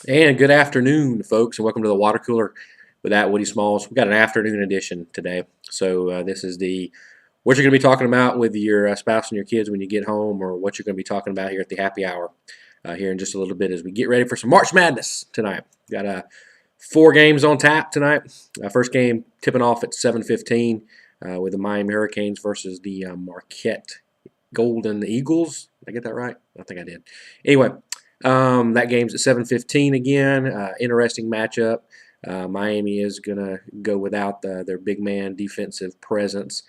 And good afternoon, folks, and welcome to the Water Cooler with that Woody Smalls. We've got an afternoon edition today. So this is the what you're going to be talking about with your spouse and your kids when you get home, or what you're going to be talking about here at the happy hour here in just a little bit as we get ready for some March Madness tonight. Got 4 games on tap tonight. First game tipping off at 7:15 with the Miami Hurricanes versus the Marquette Golden Eagles. Did I get that right? I think I did. Anyway, that game's at 7:15 again. Interesting matchup. Miami is going to go without their big man defensive presence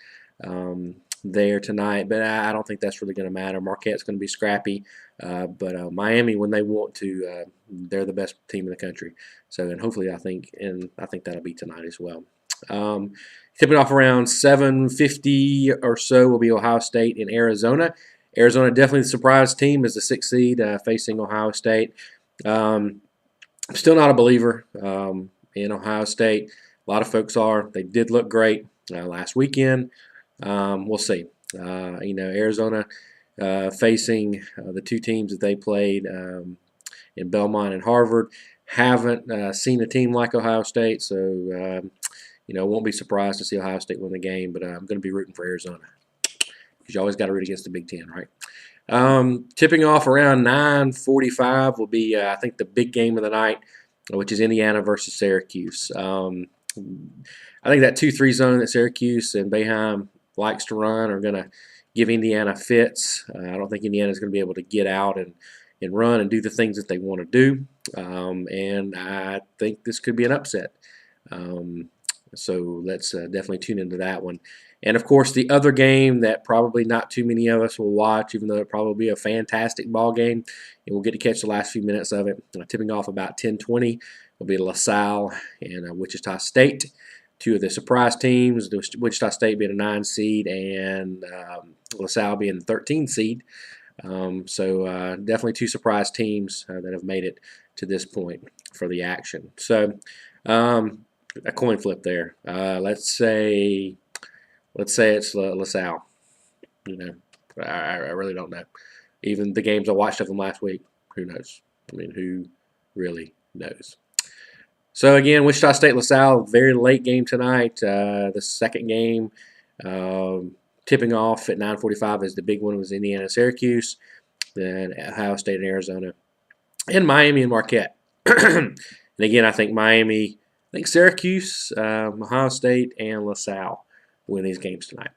there tonight, but I don't think that's really going to matter. Marquette's going to be scrappy, but Miami, when they want to, they're the best team in the country. So, and hopefully, I think that'll be tonight as well. Tipping off around 7:50 or so will be Ohio State in Arizona. Arizona definitely the surprise team as the 6th seed facing Ohio State. I'm still not a believer in Ohio State. A lot of folks are. They did look great last weekend. We'll see. Arizona facing the 2 teams that they played in Belmont and Harvard. Haven't seen a team like Ohio State, so won't be surprised to see Ohio State win the game, but I'm going to be rooting for Arizona because you always got to root against the Big Ten, right? Tipping off around 9:45 will be, I think, the big game of the night, which is Indiana versus Syracuse. I think that 2-3 zone that Syracuse and Boeheim likes to run are going to give Indiana fits. I don't think Indiana is going to be able to get out and run and do the things that they want to do. And I think this could be an upset. So let's definitely tune into that one. And of course, the other game that probably not too many of us will watch, even though it'll probably be a fantastic ball game, and we'll get to catch the last few minutes of it. Tipping off about 10:20 will be LaSalle and Wichita State, 2 of the surprise teams. Wichita State being a 9 seed and LaSalle being the 13 seed. So definitely 2 surprise teams that have made it to this point for the action. So a coin flip there. Let's say it's LaSalle. I really don't know. Even the games I watched of them last week, who knows? I mean, who really knows? So again, Wichita State LaSalle, very late game tonight. The second game, tipping off at 9:45 is the big one was Indiana Syracuse, then Ohio State and Arizona, and Miami and Marquette. And again, I think Syracuse, Ohio State, and LaSalle win these games tonight.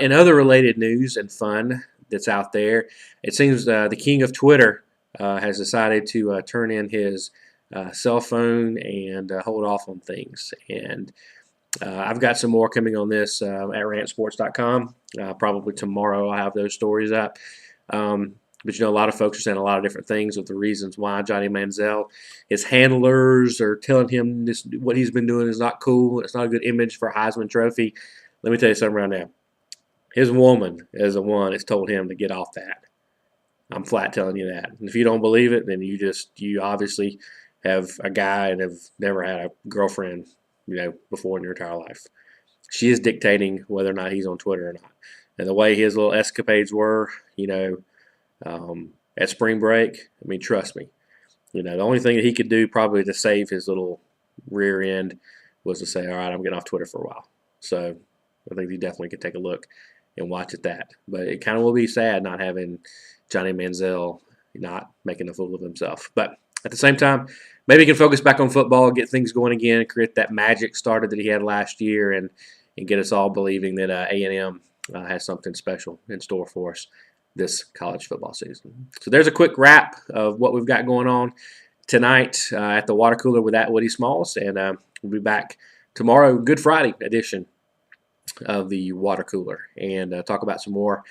In other related news and fun that's out there, it seems the king of Twitter has decided to turn in his cell phone and hold off on things. And I've got some more coming on this at rantsports.com. Probably tomorrow I'll have those stories up. But a lot of folks are saying a lot of different things of the reasons why Johnny Manziel, his handlers are telling him what he's been doing is not cool. It's not a good image for a Heisman Trophy. Let me tell you something right now. His woman is the one that's told him to get off that. I'm flat telling you that. And if you don't believe it, then you obviously have a guy and have never had a girlfriend, before in your entire life. She is dictating whether or not he's on Twitter or not. And the way his little escapades were, at spring break, I mean, trust me, the only thing that he could do probably to save his little rear end was to say, all right, I'm getting off Twitter for a while. So I think he definitely could take a look and watch at that. But it kind of will be sad not having Johnny Manziel not making a fool of himself. But at the same time, maybe he can focus back on football, get things going again, create that magic started that he had last year, and get us all believing that A&M has something special in store for us this college football season. So there's a quick wrap of what we've got going on tonight at the Water Cooler with that Woody Smalls, and we'll be back tomorrow, Good Friday edition of the Water Cooler, and talk about some more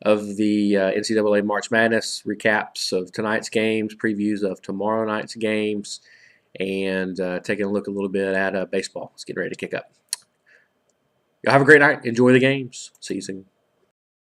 of the NCAA March Madness, recaps of tonight's games, previews of tomorrow night's games, and taking a look a little bit at baseball. It's getting ready to kick up. Y'all have a great night. Enjoy the games. See you soon.